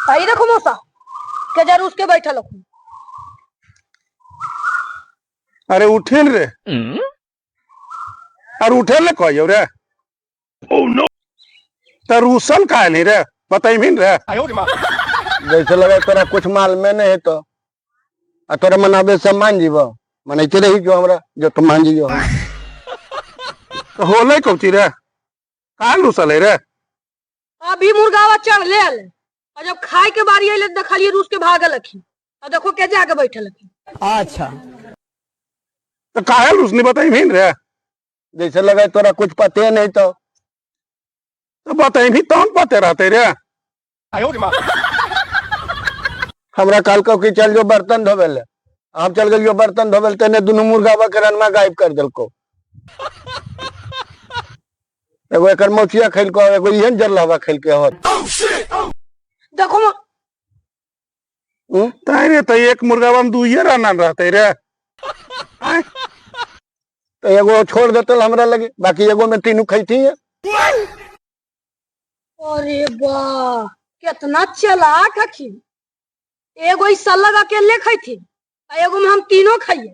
आई देखो मौसा के जरूर उसके बैठल हो। अरे उठेल रे अरे उठेल ले कहियो रे। ओह नो त रूसल काहे नहीं रे बताइबिन रे। जैसे लगे तोरा कुछ माल में नहीं है तो तोरा मनाबे से मान जीवो मनते रही जो हमरा जो तुम मान जियो तो होले कौची रे काहे रूसल है रे। अभी मुर्गावा चढ़ ले आले और जब खाए के बारी आइले देखलिए रूस के भागल लखी और देखो के जाके बैठल लखी। अच्छा तो काहे रूसनी बताइबिन रे। जैसे लगे तोरा कुछ पते नहीं तो बताइबी तौन पते रहते रे। हमरा काल को कि चल जो बर्तन धोबेले हम चल गए बर्तन धोबेल तेने दोनों मुर्गावा के रनमा गायब कर दिलको। एगो एकर मौचिया खेल को एगो इहन जरलावा खेल के होत देखो तारे तो एक मुर्गावा में दुइये रहना रहते रे। तो एगो छोड़ देते हमरा लगे बाकी एगो में तीनों खैती है। अरे वाह कितना चालाक हखी। एगो इस सलग अकेले खाई थी एगो में हम तीनों खाइए।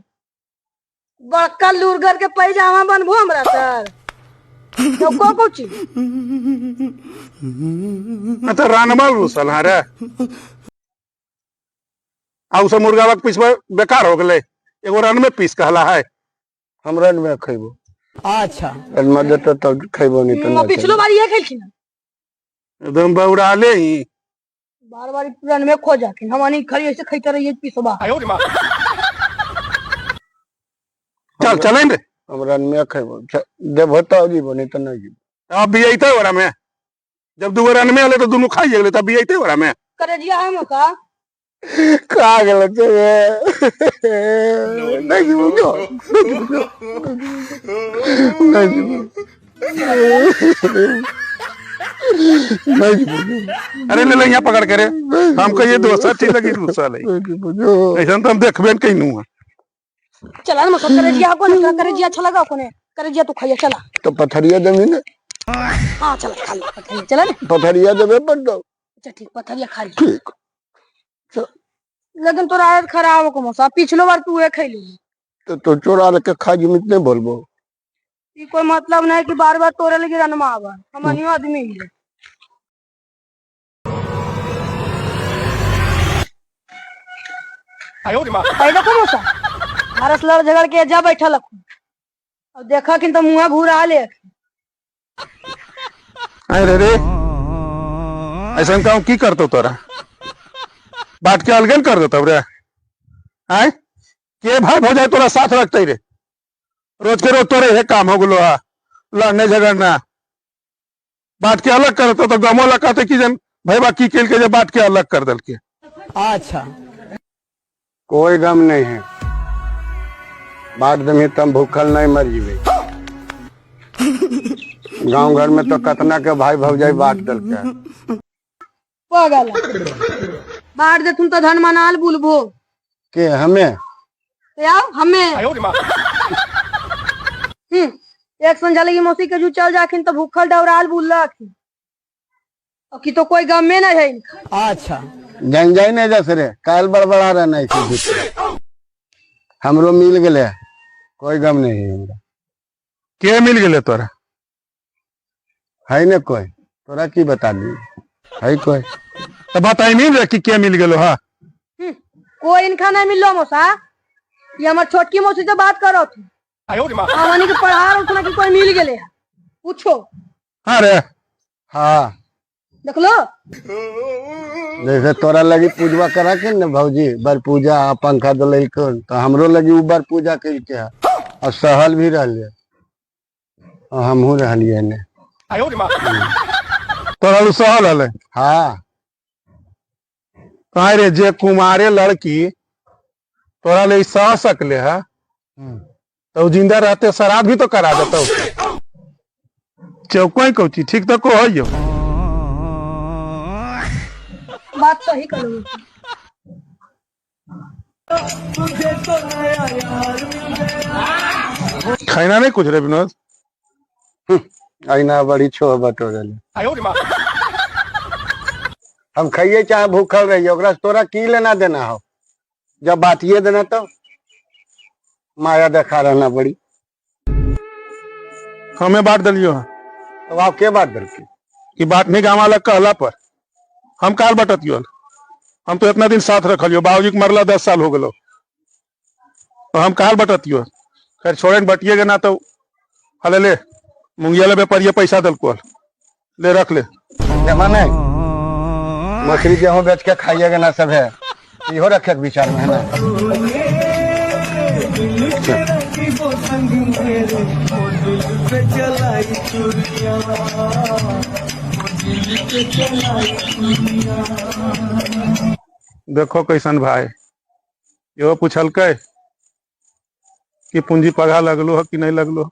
बड़का लुरगर के पैजामा बनबो हमरा सर तो को कोची तो रानमल रूसल हाँ रे। आ उसे मुर्गावा के पीछे बेकार हो गए एगो रन में पीस कहला है हम रन में खैबो। अच्छा रन में देते तो खैबो नहीं तो पिछलो बार ये खेल ना एकदम बौड़ा ले ही बार बार रन में खो जाके हम नहीं खरी ऐसे खाते रहिए पिसबा। चल चलें रे हम रन में खैबो देबो तो जीवो नहीं तो नहीं जीवो। अब भी अइते ओरा में जब दू रन में आले तो दोनों खाई गेले तब भी अइते ओरा में करे जिया है मौका का गेल के नहीं जीवो नहीं जीवो नहीं जीवो। अरे ले ले यहाँ पकड़ के रे हमको ये दोसर चीज लगी रूसल है ऐसा तो हम देखबे कहीं नु चला ना मौका करे जिया को ना करे जिया अच्छा लगा कोने करे जिया तू खाइए चला तो पथरिया देबी ना। हां चला खा ले पथरिया चला ना पथरिया देबे पर दो अच्छा ठीक पथरिया खा ले ठीक लेकिन तोरा आदत खराब हो को मौसा पिछलो बार तू ये खैली तो चोरा के खा जी मितने बोलबो ई कोई मतलब नहीं कि बार बार तोरे लगी रनमा आवा हम अनियो आदमी ही है देखो मौसा भारत लड़ झगड़ के जा बैठा लखू अब देखा कि तो मुंह घूरा ले अरे रे ऐसा काम की करतो तोरा बाट के अलगन कर देता रे आय के भाई हो जाए तोरा साथ रखते रे रोज के रोज तोरे हे काम हो गलो लड़ने झगड़ना बाट के अलग करतो तो गमो लगाते कि जन भाई बाकी खेल के बाट के अलग कर दल के। अच्छा कोई गम नहीं है बात में तुम भूखल नहीं मर जीवे। गांव घर में तो कतना के भाई भौजाई बांट दल के पागल बाहर दे तुम तो धन मनाल बुलबो के हमें यार हमें एक संझा लगी मौसी के जू चल जाखिन तो भूखल डवराल बुल्ला की और की तो कोई गम में ना है। अच्छा जन जाई नहीं जैसे रे काल बड़बड़ा रहा नहीं हमरो मिल गए कोई गम नहीं है हमरा के मिल गए तोरा है न कोई तोरा की बता दी है कोई तो बताई नहीं रे कि के मिल गेलो हा कोई इनका नहीं मिल लो मौसा ये हमार छोटकी मौसी से बात करो तू हमनी के पढ़ा रहा कि कोई मिल गए पूछो। अरे हाँ देख लो जैसे तोरा लगी पूजवा करा के न भौजी बर पूजा पंखा दिल तो हमरो लगी उ बर पूजा कर के और सहल भी रहिए और हमहू रहिए ने तोरा सहल हले। हाँ कहा रे जे कुमारे लड़की तोरा ले सह सकले है तो जिंदा रहते श्राद्ध भी तो करा देता चौको कौची ठीक तो को है बात सही करो खाना नहीं कुछ रे विनोद आईना बड़ी छो बटोरे हम खाइए चाहे भूखल रहिए, ओकरा से तोरा की लेना देना हो? जब बात ये देना तो माया देखा रहना बड़ी। हमें बांट दिलियो है तो आप के बात करके कि बात नहीं गाँव वाला कहला पर हम काल बटतियो। हम तो इतना दिन साथ रखलियो, बाबूजी के मरला 10 साल हो गलो, तो हम काल बटतियो। खैर छोड़े बटिएगा ना तो हले ले मुंगिया ले व्यापारी पैसा दल को ले रख ले। जमा नहीं मछली गेहूं बेच के खाइएगा ना सब है, इहो रखे के विचार में है ना। देखो कैसन भाई, यो पूछल के कि पूंजी पगा लगलो है कि नहीं लगलो।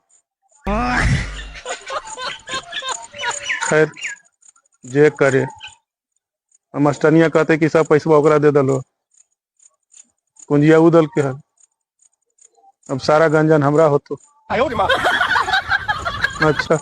खैर जे करे, मास्टरनिया कहते कि सब पैसा ओकरा दे दलो, पूंजिया उदल के है। अब सारा गंजन हमरा होतो। अच्छा